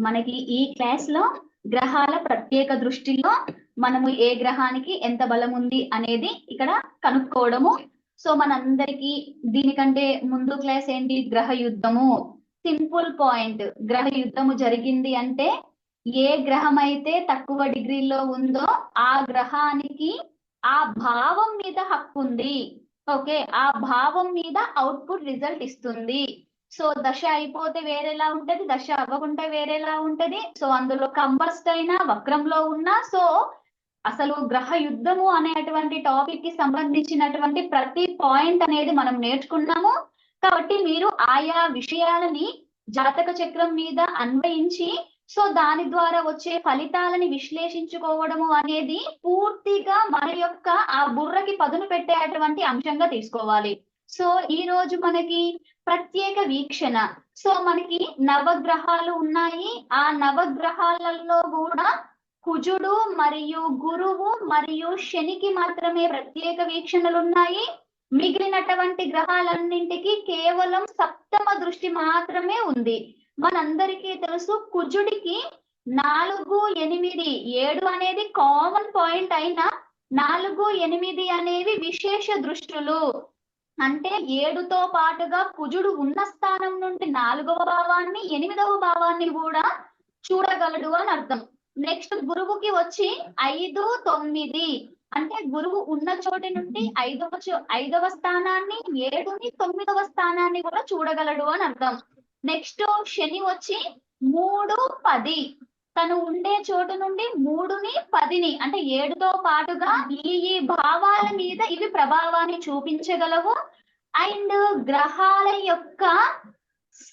మనకి ఈ క్లాస్ లో గ్రహాల ప్రత్యేక దృష్టిలో మనము ఏ గ్రహానికి ఎంత బలం ఉంది అనేది ఇక్కడ కనుక్కోవడము. సో మనందరికి దీనికంటే ముందు క్లాస్ ఏంటి, గ్రహ యుద్ధము. సింపుల్ పాయింట్, గ్రహ యుద్ధము జరిగింది అంటే ఏ గ్రహం అయితే తక్కువ డిగ్రీలో ఉందో ఆ గ్రహానికి ఆ భావం మీద హక్కు ఉంది. ఓకే, ఆ భావం మీద అవుట్పుట్ రిజల్ట్ ఇస్తుంది. సో దశ అయిపోతే వేరేలా ఉంటది, దశ అవ్వకుంటే వేరేలా ఉంటది. సో అందులో కంబస్ట్ అయినా వక్రంలో ఉన్నా, సో అసలు గ్రహ యుద్ధము అనేటువంటి టాపిక్ కి సంబంధించినటువంటి ప్రతి పాయింట్ అనేది మనం నేర్చుకున్నాము. కాబట్టి మీరు ఆయా విషయాలని జాతక చక్రం మీద అన్వయించి సో దాని ద్వారా వచ్చే ఫలితాలని విశ్లేషించుకోవడము అనేది పూర్తిగా మన యొక్క ఆ బుర్రకి పదును పెట్టేటువంటి అంశంగా తీసుకోవాలి. సో ఈ రోజు మనకి ప్రత్యేక వీక్షణ. సో మనకి నవగ్రహాలు ఉన్నాయి. ఆ నవగ్రహాలలో కూడా కుజుడు మరియు గురువు మరియు శనికి మాత్రమే ప్రత్యేక వీక్షణలు ఉన్నాయి. మిగిలినటువంటి గ్రహాలన్నింటికి కేవలం సప్తమ దృష్టి మాత్రమే ఉంది. మనందరికీ తెలుసు కుజుడికి 4, 8, 7 అనేది కామన్ పాయింట్ అయినా 4, 8 అనేవి విశేష దృష్టులు. అంటే 7తో పాటుగా కుజుడు ఉన్న స్థానం నుండి 4వ భావాన్ని 8వ భావాన్ని కూడా చూడగలడు అని అర్థం. నెక్స్ట్ గురువుకి వచ్చి 5, 9 అంటే గురువు ఉన్న చోటి నుండి 5వ స్థానాన్ని 7ని 9వ స్థానాన్ని కూడా చూడగలడు అని అర్థం. నెక్స్ట్ శని వచ్చి 3, 10 తను ఉండే చోటు నుండి 3ని 10ని అంటే 7తో పాటుగా ఈ భావాల మీద ఇవి ప్రభావాన్ని చూపించగలవు. అండ్ గ్రహాల యొక్క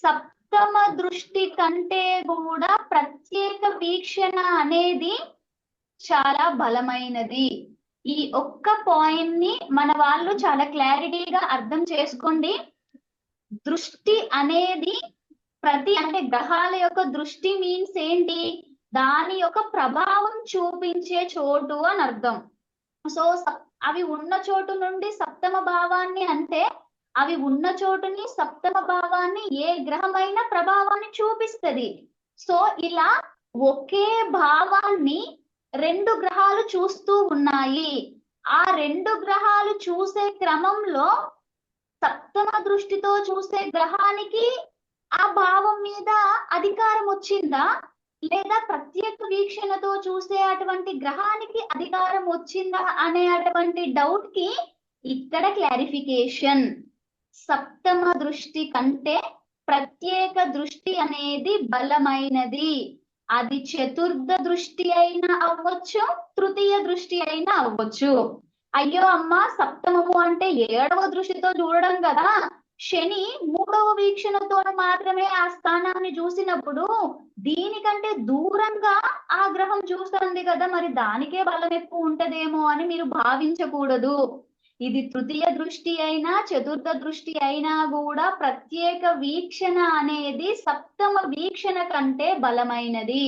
సప్తమ దృష్టి కంటే కూడా ప్రత్యేక వీక్షణ అనేది చాలా బలమైనది. ఈ ఒక్క పాయింట్ ని మన వాళ్ళు చాలా క్లారిటీగా అర్థం చేసుకోండి. దృష్టి అనేది అంటే గ్రహాల యొక్క దృష్టి మీన్స్ ఏంటి, దాని యొక్క ప్రభావం చూపించే చోటు అని అర్థం. సో అవి ఉన్న చోటు నుండి సప్తమ భావాన్ని అంటే అవి ఉన్న చోటుని సప్తమ భావాన్ని ఏ గ్రహమైన ప్రభావాన్ని చూపిస్తుంది. సో ఇలా ఒకే భావాన్ని 2 గ్రహాలు చూస్తూ ఉన్నాయి. ఆ 2 గ్రహాలు చూసే క్రమంలో సప్తమ దృష్టితో చూసే గ్రహానికి ఆ భావం మీద అధికారం వచ్చిందా, లేదా ప్రత్యేక వీక్షణతో చూసే అటువంటి గ్రహానికి అధికారం వచ్చిందా అనే అటువంటి డౌట్ కి ఇక్కడ క్లారిఫికేషన్. సప్తమ దృష్టి కంటే ప్రత్యేక దృష్టి అనేది బలమైనది. అది చతుర్థ దృష్టి అయినా అవ్వచ్చు, తృతీయ దృష్టి అయినా అవ్వచ్చు. అయ్యో అమ్మ, సప్తమము అంటే 7వ దృష్టితో చూడడం కదా, శని 3వ వీక్షణతో మాత్రమే ఆ స్థానాన్ని చూసినప్పుడు దీనికంటే దూరంగా ఆ గ్రహం చూస్తుంది కదా, మరి దానికే బలం ఎక్కువ ఉంటదేమో అని మీరు భావించకూడదు. ఇది తృతీయ దృష్టి అయినా చతుర్థ దృష్టి అయినా కూడా ప్రత్యేక వీక్షణ అనేది సప్తమ వీక్షణ కంటే బలమైనది.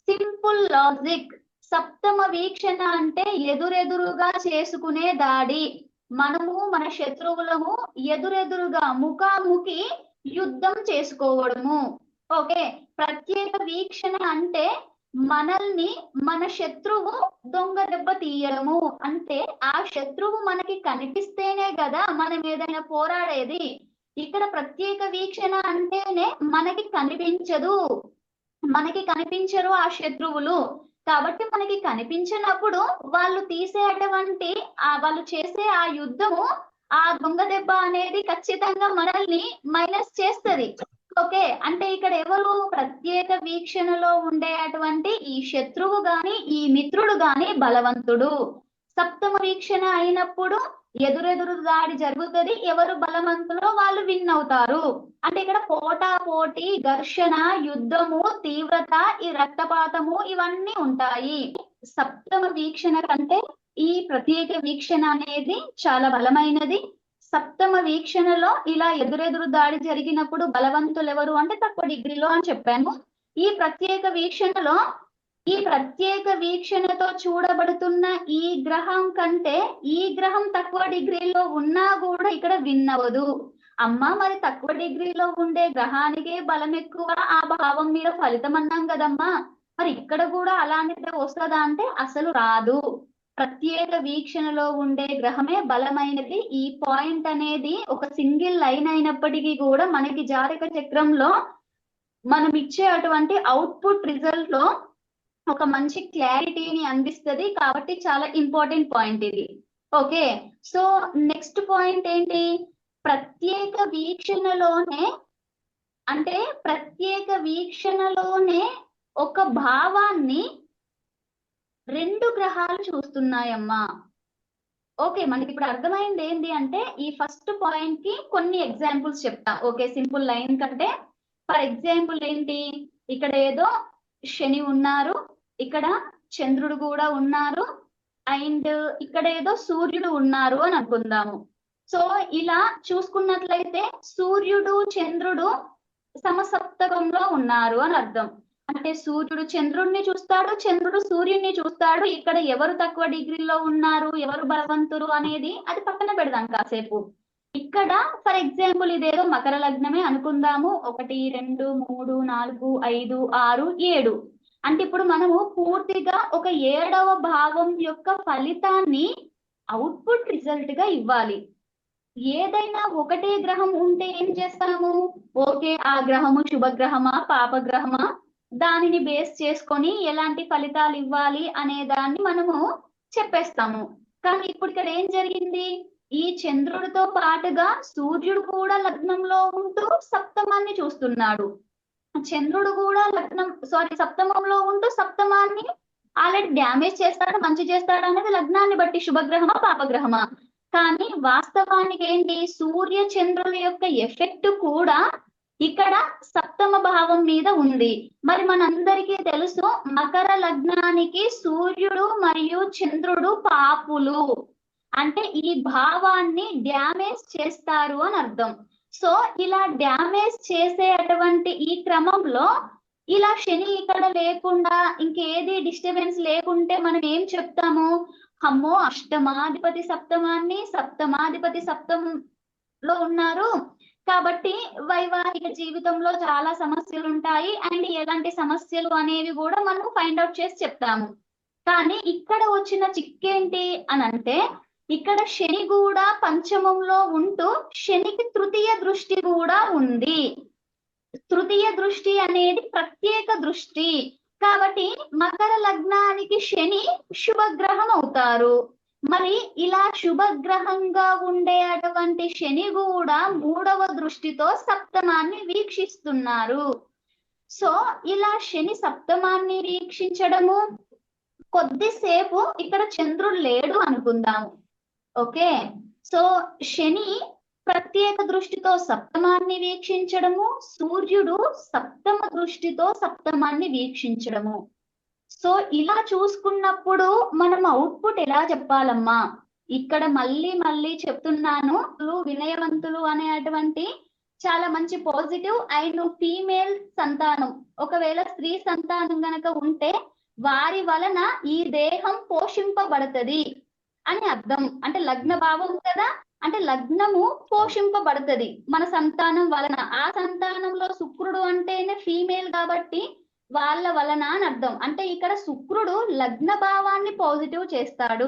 Simple logic. సప్తమ వీక్షణ అంటే ఎదురెదురుగా చేసుకునే దాడి. మనము మన శత్రువులము ఎదురెదురుగా ముఖాముఖి యుద్ధం చేసుకోవడము. ఓకే, ప్రత్యేక వీక్షణ అంటే మనల్ని మన శత్రువు దొంగ దెబ్బ తీయడము. అంటే ఆ శత్రువు మనకి కనిపిస్తేనే కదా మనం ఏదైనా పోరాడేది. ఇక్కడ ప్రత్యేక వీక్షణ అంటేనే మనకి కనిపించరు ఆ శత్రువులు. కాబట్టి మనకి కనిపించినప్పుడు వాళ్ళు వాళ్ళు చేసే ఆ యుద్ధము, ఆ దొంగ దెబ్బ అనేది ఖచ్చితంగా మనల్ని మైనస్ చేస్తుంది. ఓకే, అంటే ఇక్కడ ఎవరు ప్రత్యేక వీక్షణలో ఉండే అటువంటి ఈ శత్రువు గాని ఈ మిత్రుడు గాని బలవంతుడు. సప్తమ వీక్షణ అయినప్పుడు ఎదురెదురు దాడి జరుగుతుంది, ఎవరు బలవంతులో వాళ్ళు విన్ అవుతారు. అంటే ఇక్కడ పోటీ, ఘర్షణ, యుద్ధము, తీవ్రత, ఈ రక్తపాతము ఇవన్నీ ఉంటాయి. సప్తమ వీక్షణ కంటే ఈ ప్రత్యేక వీక్షణ అనేది చాలా బలమైనది. సప్తమ వీక్షణలో ఇలా ఎదురెదురు దాడి జరిగినప్పుడు బలవంతులు ఎవరు అంటే తక్కువ డిగ్రీలో అని చెప్పాను. ఈ ప్రత్యేక వీక్షణతో చూడబడుతున్న ఈ గ్రహం కంటే ఈ గ్రహం తక్కువ డిగ్రీలో ఉన్నా కూడా ఇక్కడ విన్ అవ్వదు. అమ్మా మరి తక్కువ డిగ్రీలో ఉండే గ్రహానికే బలం ఎక్కువ, ఆ భావం మీద ఫలితం అన్నాం కదమ్మా, మరి ఇక్కడ కూడా అలాంటిదే వస్తుందా అంటే అసలు రాదు. ప్రత్యేక వీక్షణలో ఉండే గ్రహమే బలమైనది. ఈ పాయింట్ అనేది ఒక సింగిల్ లైన్ అయినప్పటికీ కూడా మనకి జాతక చక్రంలో మనం ఇచ్చే అటువంటి అవుట్పుట్ రిజల్ట్ లో ఒక మంచి క్లారిటీని అందిస్తుంది. కాబట్టి చాలా ఇంపార్టెంట్ పాయింట్ ఇది. ఓకే, సో నెక్స్ట్ పాయింట్ ఏంటి, ప్రత్యేక వీక్షణలోనే అంటే ప్రత్యేక వీక్షణలోనే ఒక భావాన్ని రెండు గ్రహాలు చూస్తున్నాయమ్మా. ఓకే, మనకి ఇప్పుడు అర్థమైంది ఏంటి అంటే ఈ ఫస్ట్ పాయింట్ కి కొన్ని ఎగ్జాంపుల్స్ చెప్తా. ఓకే, సింపుల్ లైన్ కంటే ఫర్ ఎగ్జాంపుల్ ఏంటి, ఇక్కడ ఏదో శని ఉన్నారు, ఇక్కడ చంద్రుడు కూడా ఉన్నారు, అండ్ ఇక్కడ ఏదో సూర్యుడు ఉన్నారు అని అనుకుందాము. సో ఇలా చూసుకున్నట్లయితే సూర్యుడు చంద్రుడు సమసప్తకంలో ఉన్నారు అని అర్థం. అంటే సూర్యుడు చంద్రుడిని చూస్తాడు, చంద్రుడు సూర్యుడిని చూస్తాడు. ఇక్కడ ఎవరు తక్కువ డిగ్రీలో ఉన్నారు, ఎవరు బలవంతులు అనేది అది పక్కన పెడదాం కాసేపు. ఇక్కడ ఫర్ ఎగ్జాంపుల్ ఇదేదో మకర లగ్నమే అనుకుందాము. 1 2 3 4 5 6 7 అంటే ఇప్పుడు మనము పూర్తిగా ఒక 7వ భావం యొక్క ఫలితాన్ని అవుట్పుట్ రిజల్ట్ గా ఇవ్వాలి. ఏదైనా ఒకటే గ్రహం ఉంటే ఏం చేస్తాము, ఓకే ఆ గ్రహము శుభగ్రహమా పాపగ్రహమా దానిని బేస్ చేసుకొని ఎలాంటి ఫలితాలు ఇవ్వాలి అనే దాన్ని మనము చెప్పేస్తాము. కానీ ఇప్పుడు ఇక్కడ ఏం జరిగింది, ఈ చంద్రుడితో పాటుగా సూర్యుడు కూడా లగ్నంలో ఉంటూ సప్తమాన్ని చూస్తున్నాడు. చంద్రుడు కూడా సప్తమంలో ఉంటూ సప్తమాన్ని ఆల్రెడీ డ్యామేజ్ చేస్తాడు మంచి చేస్తాడు అనేది లగ్నాన్ని బట్టి శుభగ్రహమా పాపగ్రహమా. కానీ వాస్తవానికి ఏంటి, సూర్య చంద్రుల యొక్క ఎఫెక్ట్ కూడా ఇక్కడ సప్తమ భావం మీద ఉంది. మరి మనందరికీ తెలుసు మకర లగ్నానికి సూర్యుడు మరియు చంద్రుడు పాపులు, అంటే ఈ భావాన్ని డ్యామేజ్ చేస్తారు అని అర్థం. సో ఇలా డ్యామేజ్ చేసే అటువంటి ఈ క్రమంలో ఇలా శని ఇక్కడ లేకుండా ఇంకేది డిస్టర్బెన్స్ లేకుంటే మనం ఏం చెప్తాము, అమ్మో అష్టమాధిపతి సప్తమాన్ని సప్తమాధిపతి సప్తంలో ఉన్నారు కాబట్టి వైవాహిక జీవితంలో చాలా సమస్యలు ఉంటాయి అండ్ ఎలాంటి సమస్యలు అనేవి కూడా మనం ఫైండ్ అవుట్ చేసి చెప్తాము. కానీ ఇక్కడ వచ్చిన చిక్కేంటి అని అంటే ఇక్కడ శని కూడా పంచమంలో ఉంటూ శనికి తృతీయ దృష్టి కూడా ఉంది. తృతీయ దృష్టి అనేది ప్రత్యేక దృష్టి కాబట్టి మకర లగ్నానికి శని శుభగ్రహం అవుతారు. మరి ఇలా శుభగ్రహంగా ఉండే అటువంటి శని కూడా 3వ దృష్టితో సప్తమాన్ని వీక్షిస్తున్నారు. సో ఇలా శని సప్తమాన్ని వీక్షించడము, కొద్దిసేపు ఇక్కడ చంద్రుడు లేడు అనుకుందాము. ఓకే, సో శని ప్రత్యేక దృష్టితో సప్తమాన్ని వీక్షించడము, సూర్యుడు సప్తమ దృష్టితో సప్తమాన్ని వీక్షించడము. సో ఇలా చూసుకున్నప్పుడు మనం అవుట్పుట్ ఎలా చెప్పాలమ్మా, ఇక్కడ మళ్ళీ మళ్ళీ చెప్తున్నాను, వినయవంతులు అనేటువంటి చాలా మంచి పాజిటివ్. అండ్ ఫీమేల్ సంతానం ఒకవేళ స్త్రీ సంతానం గనక ఉంటే వారి వలన ఈ దేహం పోషింపబడుతుంది అని అర్థం. అంటే లగ్న భావం కదా, అంటే లగ్నము పోషింపబడుతుంది మన సంతానం వలన. ఆ సంతానంలో శుక్రుడు అంటేనే ఫీమేల్ కాబట్టి వాళ్ళ వలన అని అర్థం. అంటే ఇక్కడ శుక్రుడు లగ్న భావాన్ని పాజిటివ్ చేస్తాడు.